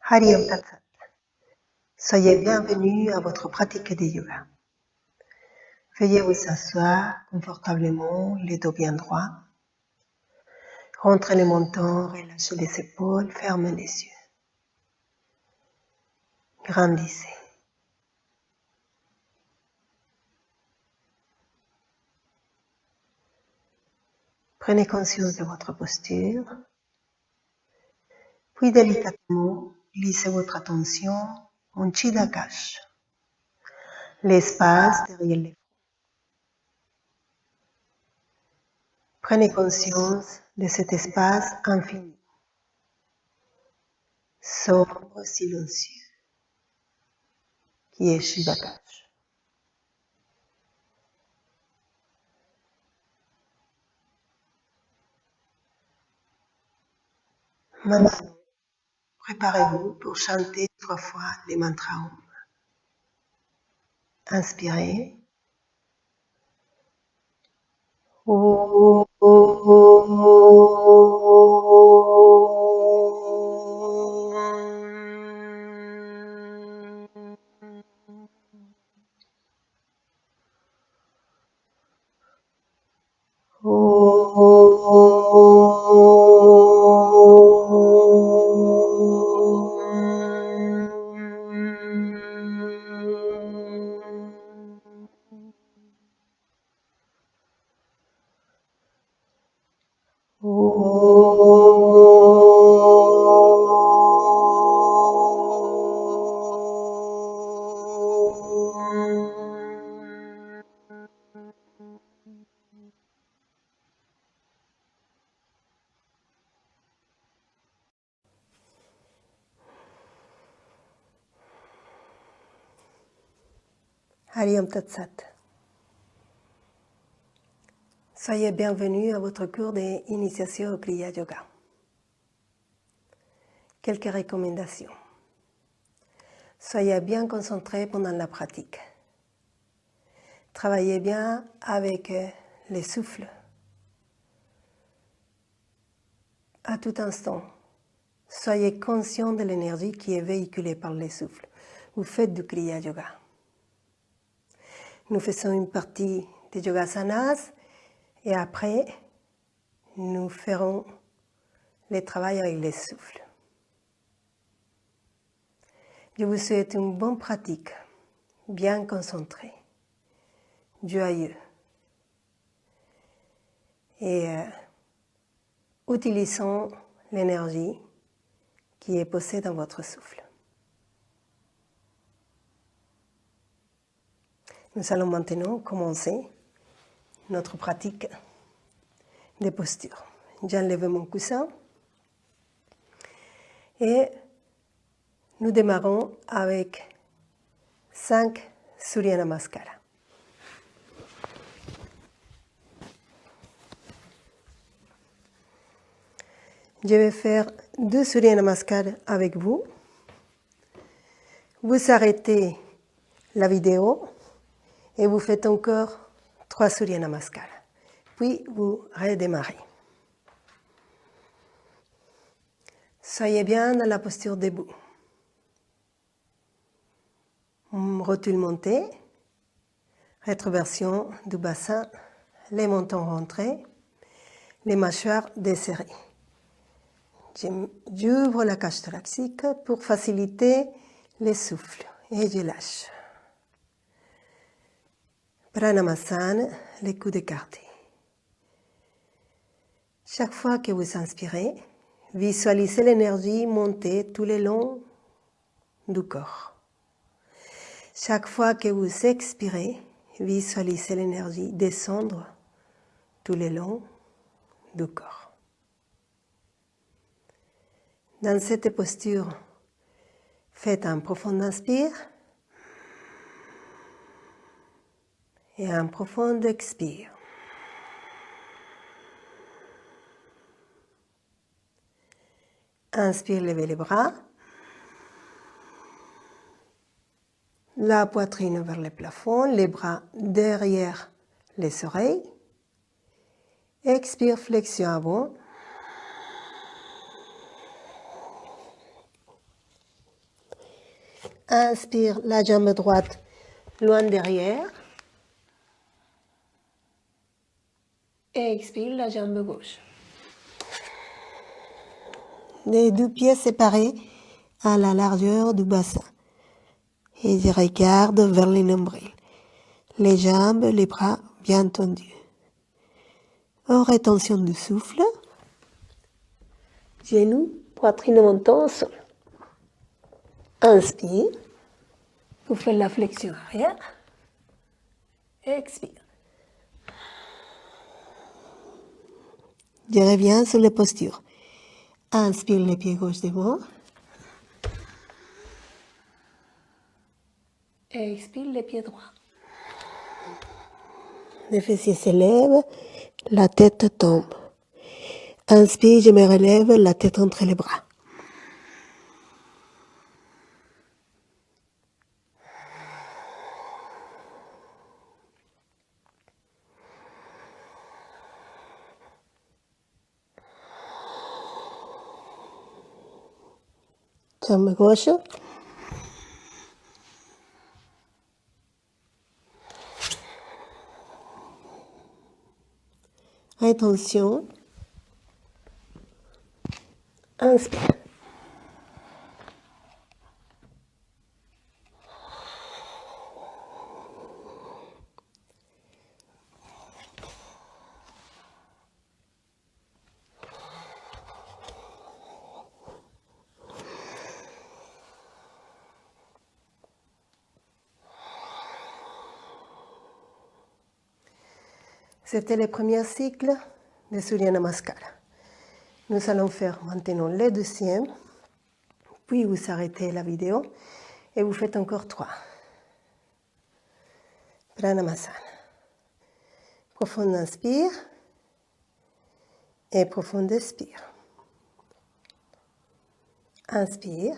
Hari Om Tat Sat. Soyez bienvenus à votre pratique de yoga. Veuillez vous asseoir confortablement, les dos bien droits. Rentrez le menton, relâchez les épaules, fermez les yeux. Grandissez. Prenez conscience de votre posture. Puis délicatement, glissez votre attention en Chittakash, l'espace derrière les. Prenez conscience de cet espace infini, sombre, silencieux, qui est Chittakash. Maintenant, préparez-vous pour chanter 3 fois les mantras Om. Inspirez. Hari Om Tat Sat. Soyez bienvenus à votre cours d'initiation au Kriya Yoga. Quelques recommandations. Soyez bien concentrés pendant la pratique. Travaillez bien avec le souffle. À tout instant, soyez conscient de l'énergie qui est véhiculée par le souffle. Vous faites du Kriya Yoga. Nous faisons une partie de Yogasanas et après, nous ferons le travail avec le souffle. Je vous souhaite une bonne pratique, bien concentrée, joyeux et utilisant l'énergie qui est posée dans votre souffle. Nous allons maintenant commencer notre pratique de posture. J'enlève mon coussin et nous démarrons avec 5 Surya Namaskara. Je vais faire 2 Surya Namaskara avec vous. Vous arrêtez la vidéo et vous faites encore 3 Surya Namaskara. Puis vous redémarrez. Soyez bien dans la posture debout. Rotule montée, rétroversion du bassin, les mentons rentrés, les mâchoires desserrées. J'ouvre la cage thoracique pour faciliter le souffle et je lâche. Pranamasana, les coudes écartés. Chaque fois que vous inspirez, visualisez l'énergie monter tout le long du corps. Chaque fois que vous expirez, visualisez l'énergie descendre tout le long du corps. Dans cette posture, faites un profond inspire et un profond expire. Inspire, levez les bras. La poitrine vers le plafond, les bras derrière les oreilles. Expire, flexion avant. Inspire la jambe droite loin derrière. Et expire la jambe gauche. Les deux pieds séparés à la largeur du bassin. Et je regarde vers les nombrils. Les jambes, les bras bien tendus. En rétention du souffle. Genoux, poitrine montant au sol. Inspire. Vous faites la flexion arrière. Expire. Je reviens sur les postures. Inspire les pieds gauche devant. Expire les pieds droits. Les fessiers s'élèvent, la tête tombe. Inspire, je me relève, la tête entre les bras. Jambe gauche. Attention. Inspire. C'était le premier cycle de Surya Namaskar. Nous allons faire maintenant le deuxième, puis vous arrêtez la vidéo et vous faites encore 3. Pranamasana. Profond inspire et profond expire. Inspire.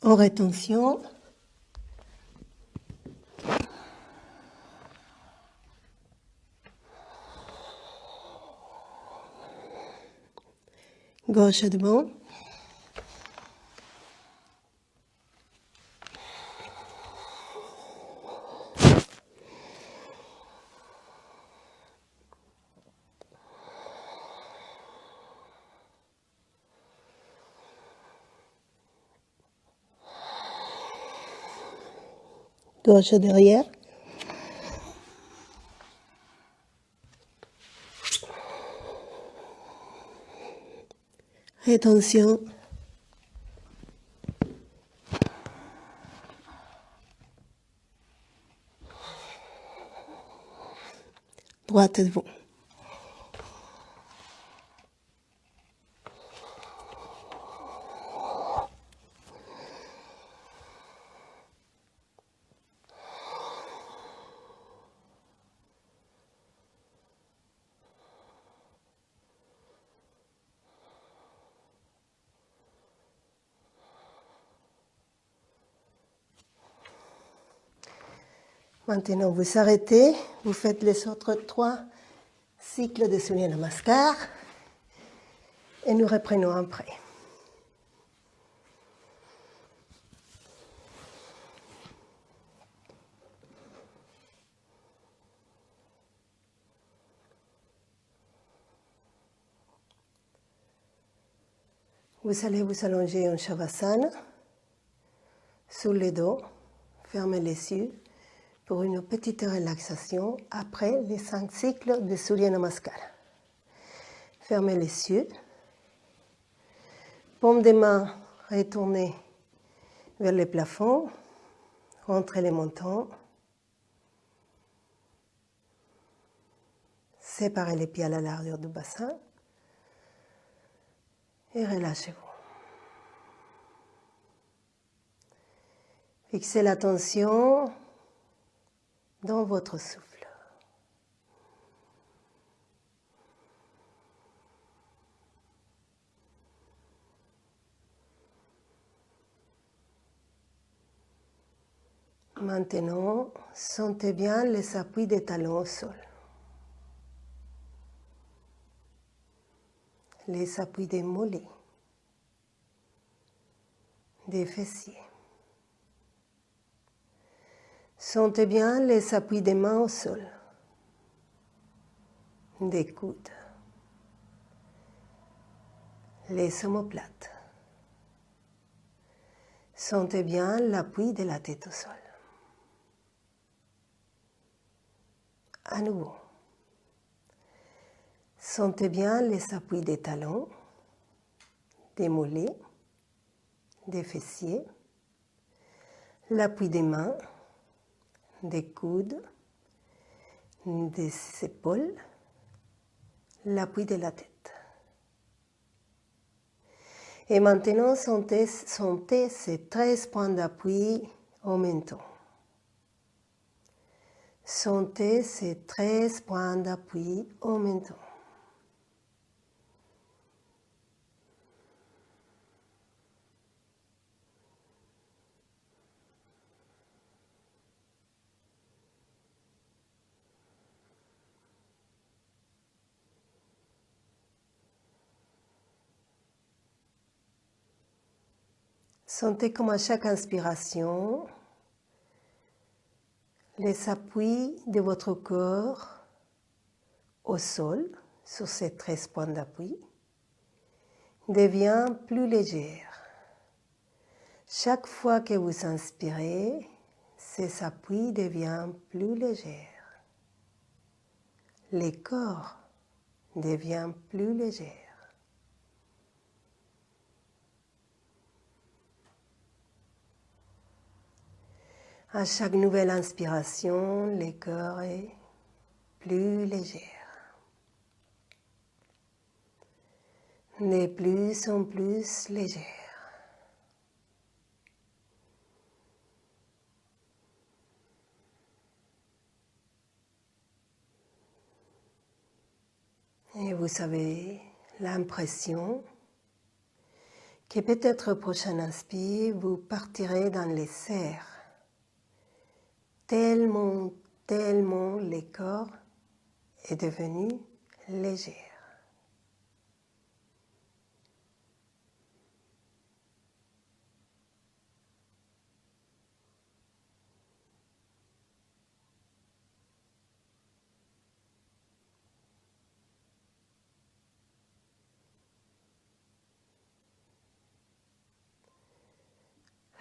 En rétention. Gauche devant. Gauche derrière. Rétention. Droite devant. Maintenant, vous arrêtez, vous faites les autres 3 cycles de Surya Namaskar et nous reprenons après. Vous allez vous allonger en Shavasana, sur le dos, fermez les yeux pour une petite relaxation après les 5 cycles de Surya Namaskar. Fermez les yeux, paume des mains retournées vers le plafond, rentrez les montants, séparez les pieds à la largeur du bassin et relâchez-vous. Fixez l'attention dans votre souffle. Maintenant, sentez bien les appuis des talons au sol. Les appuis des mollets, des fessiers. Sentez bien les appuis des mains au sol, des coudes, les omoplates. Sentez bien l'appui de la tête au sol. À nouveau. Sentez bien les appuis des talons, des mollets, des fessiers, l'appui des mains, des coudes, des épaules, l'appui de la tête. Et maintenant, sentez ces 13 points d'appui au menton. Sentez ces 13 points d'appui au menton. Sentez comme à chaque inspiration, les appuis de votre corps au sol, sur ces 13 points d'appui, devient plus légère. Chaque fois que vous inspirez, ces appuis deviennent plus légers. Le corps devient plus léger. À chaque nouvelle inspiration, le corps est plus léger. De plus en plus léger. Et vous avez l'impression que peut-être au prochain inspire, vous partirez dans les airs. Tellement le corps est devenu léger.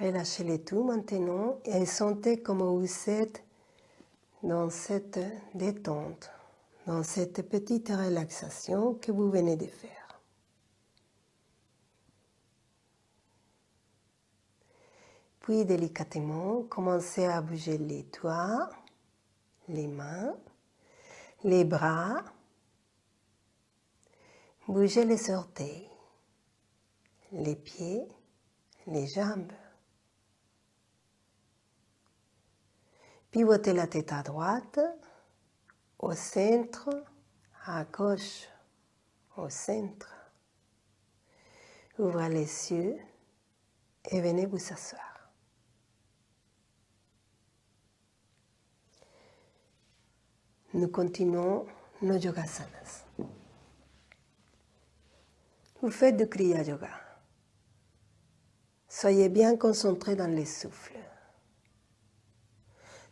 Relâchez le tout maintenant et sentez comment vous êtes dans cette détente, dans cette petite relaxation que vous venez de faire. Puis délicatement, commencez à bouger les doigts, les mains, les bras, bougez les orteils, les pieds, les jambes. Pivotez la tête à droite, au centre, à gauche, au centre. Ouvrez les yeux et venez vous asseoir. Nous continuons nos yogasanas. Vous faites du Kriya Yoga. Soyez bien concentrés dans le souffle.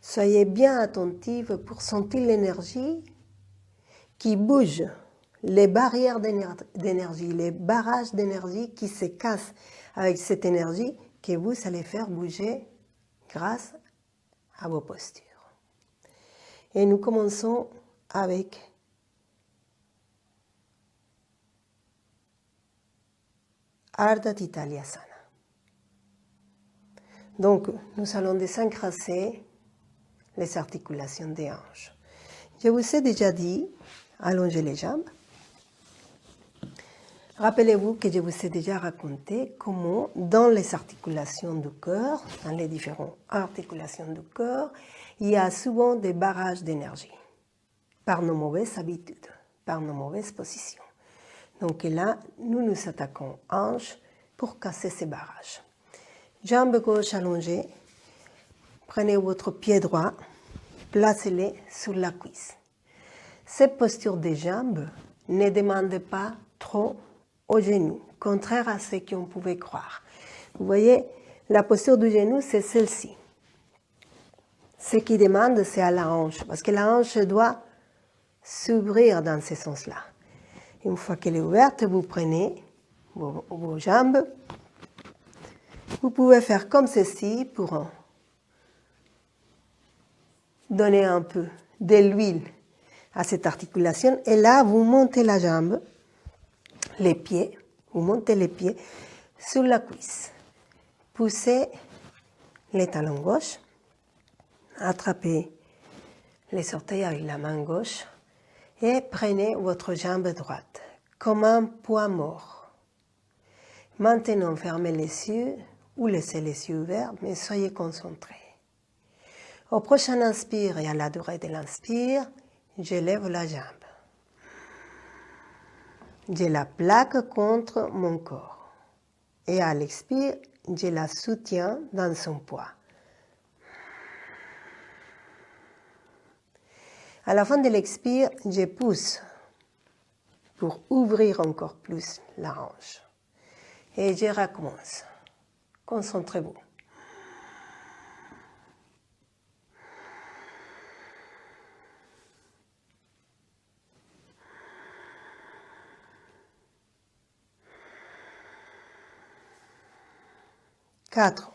Soyez bien attentifs pour sentir l'énergie qui bouge, les barrières d'énergie, les barrages d'énergie qui se cassent avec cette énergie que vous allez faire bouger grâce à vos postures. Et nous commençons avec Ardha Titalyasana. Donc, nous allons désencrasser les articulations des hanches. Je vous ai déjà dit, allongez les jambes. Rappelez-vous que je vous ai déjà raconté comment, dans les articulations du corps, dans les différentes articulations du corps, il y a souvent des barrages d'énergie, par nos mauvaises habitudes, par nos mauvaises positions. Donc là, nous nous attaquons hanches pour casser ces barrages. Jambe gauche allongée, prenez votre pied droit, placez-le sur la cuisse. Cette posture des jambes ne demande pas trop aux genoux, contraire à ce qu'on pouvait croire. Vous voyez, la posture du genou, c'est celle-ci. Ce qui demande, c'est à la hanche, parce que la hanche doit s'ouvrir dans ce sens-là. Une fois qu'elle est ouverte, vous prenez vos jambes. Vous pouvez faire comme ceci pour donner un peu de l'huile à cette articulation. Et là, vous montez la jambe, les pieds, vous montez les pieds sur la cuisse. Poussez les talons gauche, attrapez les orteils avec la main gauche et prenez votre jambe droite comme un poids mort. Maintenant, fermez les yeux ou laissez les yeux ouverts, mais soyez concentrés. Au prochain inspire et à la durée de l'inspire, je lève la jambe. Je la plaque contre mon corps. Et à l'expire, je la soutiens dans son poids. À la fin de l'expire, je pousse pour ouvrir encore plus la hanche. Et je recommence. Concentrez-vous. Quatre.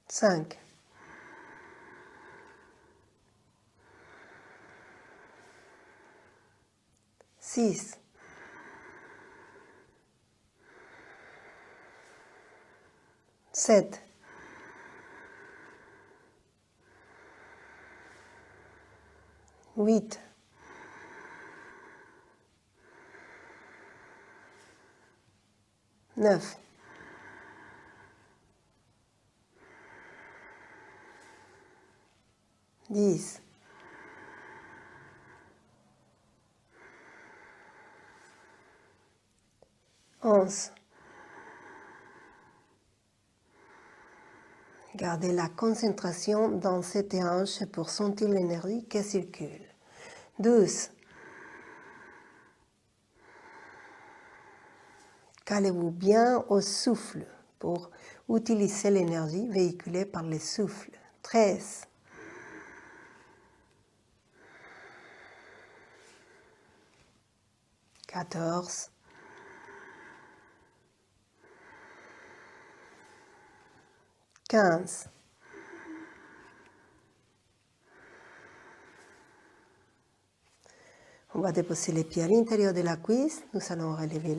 5. 6. 7. 8. 9. 10. 11. Gardez la concentration dans cette hanche pour sentir l'énergie qui circule. 12. Calez-vous bien au souffle pour utiliser l'énergie véhiculée par le souffle. 13. 14. 15. 'On va déposer les pieds à l'intérieur de la cuisse. Nous allons relever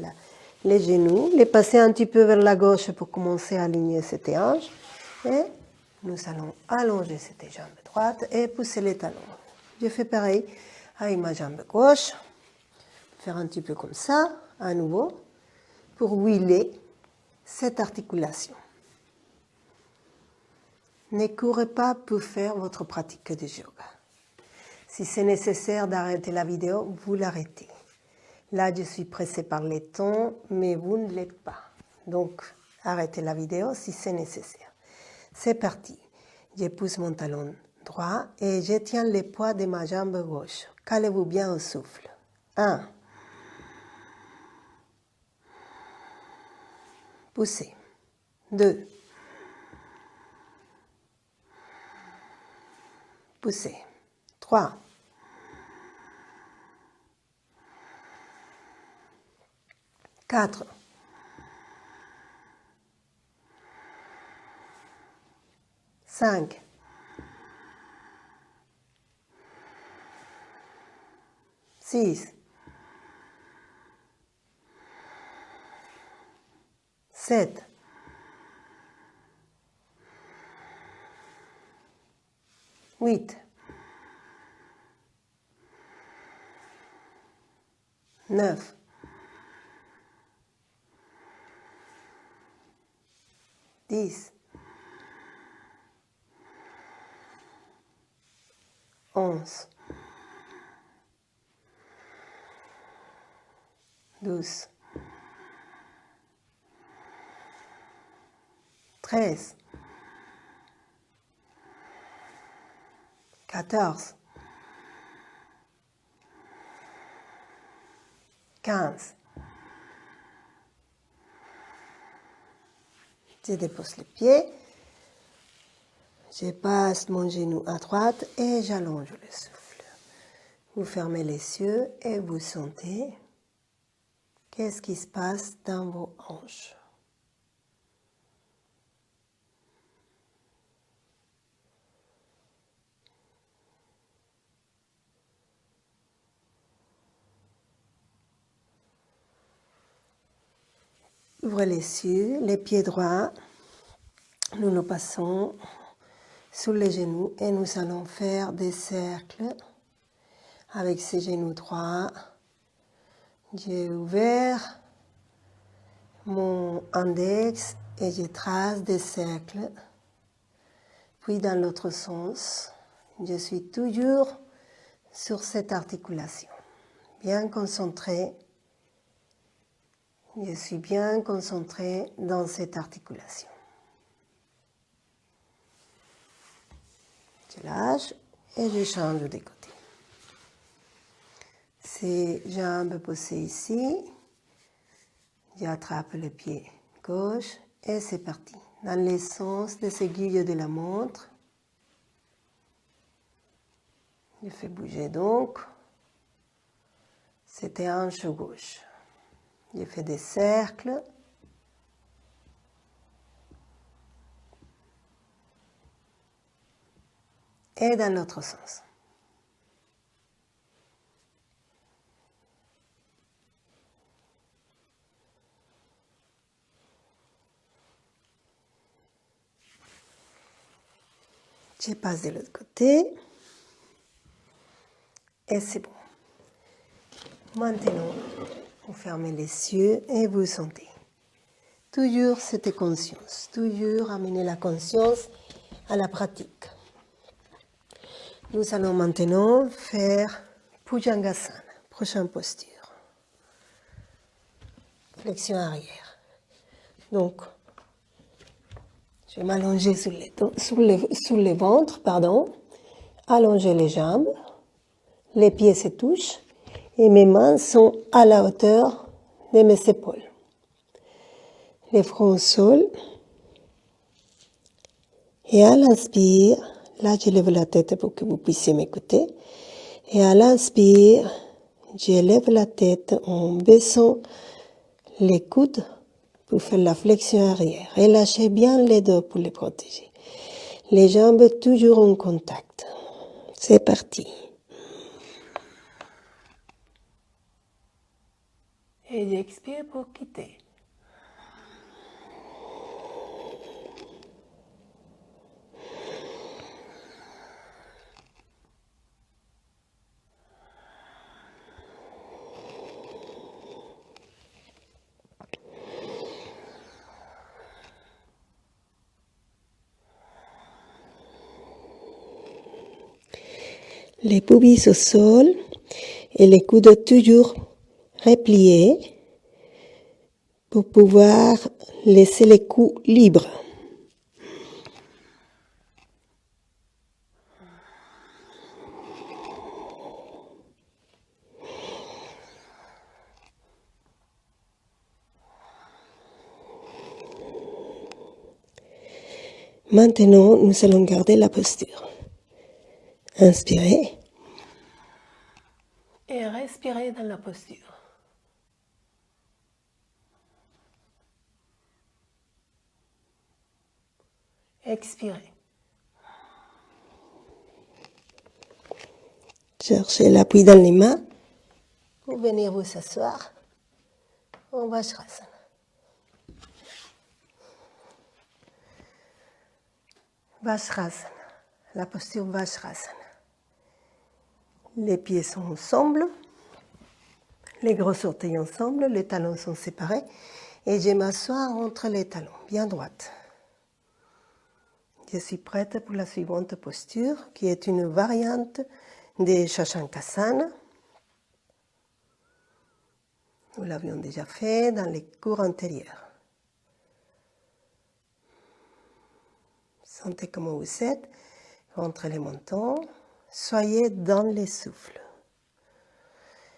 les genoux, les passer un petit peu vers la gauche pour commencer à aligner cette hanche. Et nous allons allonger cette jambe droite et pousser les talons. Je fais pareil avec ma jambe gauche. Faire un petit peu comme ça, à nouveau, pour huiler cette articulation. Ne courez pas pour faire votre pratique de yoga. Si c'est nécessaire d'arrêter la vidéo, vous l'arrêtez. Là, je suis pressée par les temps, mais vous ne l'êtes pas. Donc, arrêtez la vidéo si c'est nécessaire. C'est parti. Je pousse mon talon droit et je tiens le poids de ma jambe gauche. Calez-vous bien au souffle. 1. Poussez. 2. Poussez. 3. 4. 5. 6. 7. 8. 9. 10. 11. 12. 13, 14, 15. Je dépose les pieds, je passe mon genou à droite et j'allonge le souffle. Vous fermez les yeux et vous sentez qu'est-ce qui se passe dans vos hanches. Ouvrez les yeux, les pieds droits. Nous nous passons sur les genoux et nous allons faire des cercles avec ces genoux droits. J'ai ouvert mon index et je trace des cercles. Puis dans l'autre sens, je suis toujours sur cette articulation. Bien concentré. Je suis bien concentré dans cette articulation. Je lâche et je change de côté. Ces jambes posées ici. J'attrape le pied gauche et c'est parti. Dans le sens des aiguilles de la montre. Je fais bouger donc cette hanche gauche. Je fais des cercles. Et dans l'autre sens. Je passe de l'autre côté. Et c'est bon. Maintenant, vous fermez les yeux et vous sentez. Toujours cette conscience. Toujours amener la conscience à la pratique. Nous allons maintenant faire Bhujangasana, prochaine posture. Flexion arrière. Donc, je vais m'allonger sur le ventre, allonger les jambes, les pieds se touchent et mes mains sont à la hauteur de mes épaules. Les fronts au sol. Et à l'inspire, là je lève la tête pour que vous puissiez m'écouter. Et à l'inspire, je lève la tête en baissant les coudes pour faire la flexion arrière. Et lâchez bien les dos pour les protéger. Les jambes toujours en contact. C'est parti. Et j'expire pour quitter. Les pubis au sol et les coudes toujours repliés pour pouvoir laisser les coups libres. Maintenant, nous allons garder la posture. Inspirez. Et respirez dans la posture. Expirez. Cherchez l'appui dans les mains pour venir vous asseoir en Vajrasana. Vajrasana, la posture Vajrasana. Les pieds sont ensemble, les gros orteils ensemble, les talons sont séparés et je m'assois entre les talons, bien droite. Je suis prête pour la suivante posture qui est une variante de Shashankasana. Nous l'avions déjà fait dans les cours antérieurs. Sentez comment vous êtes. Rentrez les mentons. Soyez dans les souffles.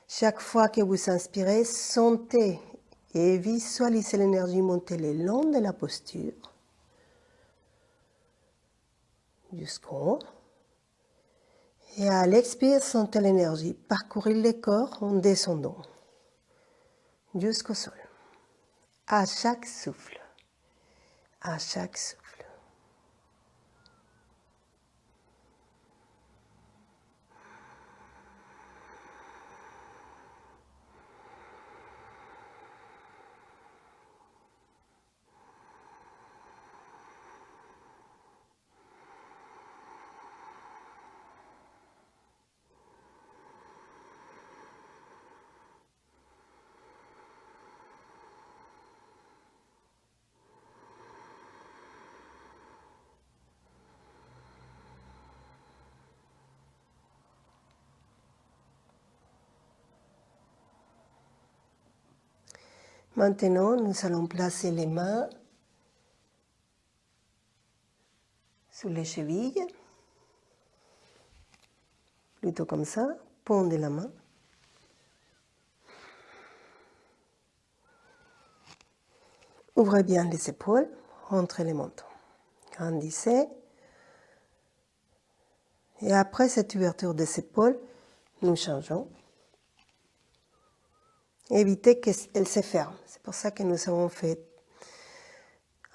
Chaque fois que vous inspirez, sentez et visualisez l'énergie monter le long de la posture jusqu'au haut. Et à l'expire, sentez l'énergie parcourir le corps en descendant jusqu'au sol. À chaque souffle. À chaque souffle. Maintenant, nous allons placer les mains sous les chevilles, plutôt comme ça, paume de la main. Ouvrez bien les épaules, rentrez les mentons. Grandissez. Et après cette ouverture des épaules, nous changeons. Évitez qu'elle se ferme. C'est pour ça que nous avons fait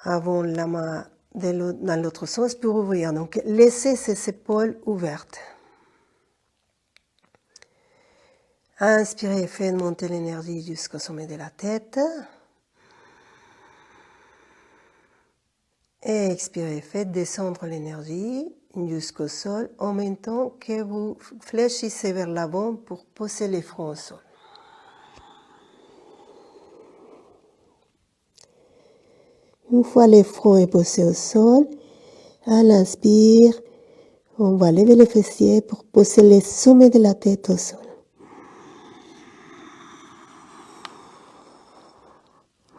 avant la main dans l'autre sens pour ouvrir. Donc, laissez ces épaules ouvertes. Inspirez, faites monter l'énergie jusqu'au sommet de la tête. Et expirez, faites descendre l'énergie jusqu'au sol en même temps que vous fléchissez vers l'avant pour poser les fronts au sol. Une fois les fronts posés au sol, à l'inspire, on va lever les fessiers pour poser les sommets de la tête au sol.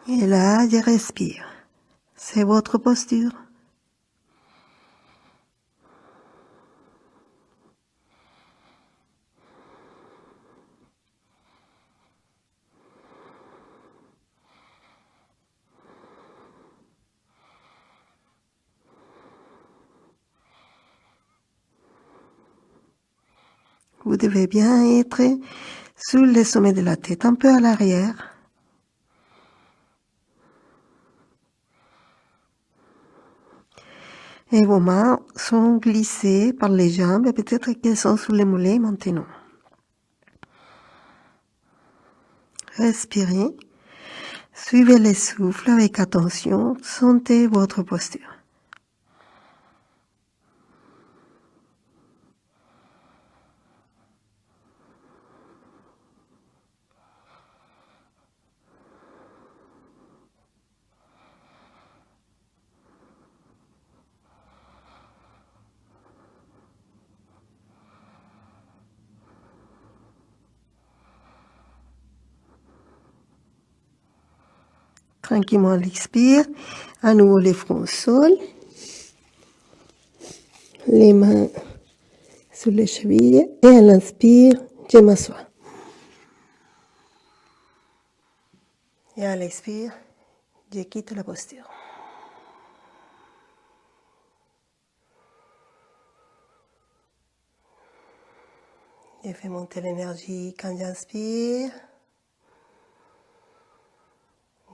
Et là, je respire. C'est votre posture. Vous devez bien être sur le sommet de la tête, un peu à l'arrière. Et vos mains sont glissées par les jambes et peut-être qu'elles sont sous les mollets maintenant. Respirez. Suivez les souffles avec attention. Sentez votre posture. Tranquillement, à l'expire. À nouveau les fronts au sol. Les mains sur les chevilles. Et à l'inspire, je m'assois. Et à l'expire, je quitte la posture. Je fais monter l'énergie quand j'inspire.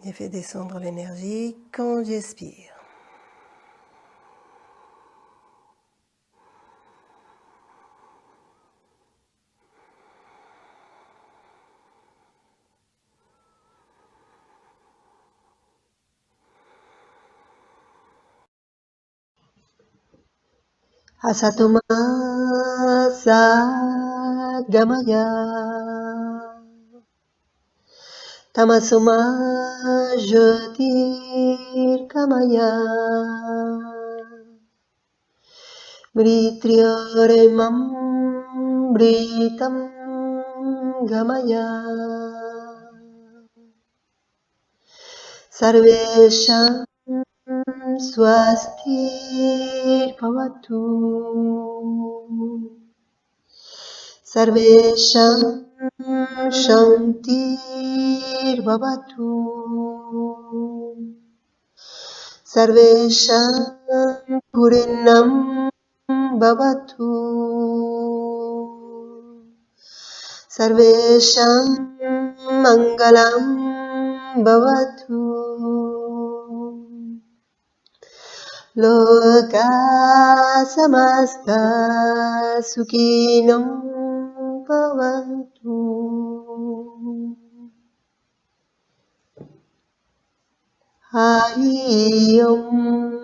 Je fais descendre l'énergie quand j'expire. Asatoma Sagamaya Tamasoma Jyotirgamaya Mritryoremam Mritam Gamaya Sarvesham स्वस्तिर् भवतु सर्वेषां शान्तिर्भवतु सर्वेषां पूर्णं भवतु सर्वेषां मङ्गलं भवतु लोका समस्ता सुखिनो भवन्तु हरि ओम्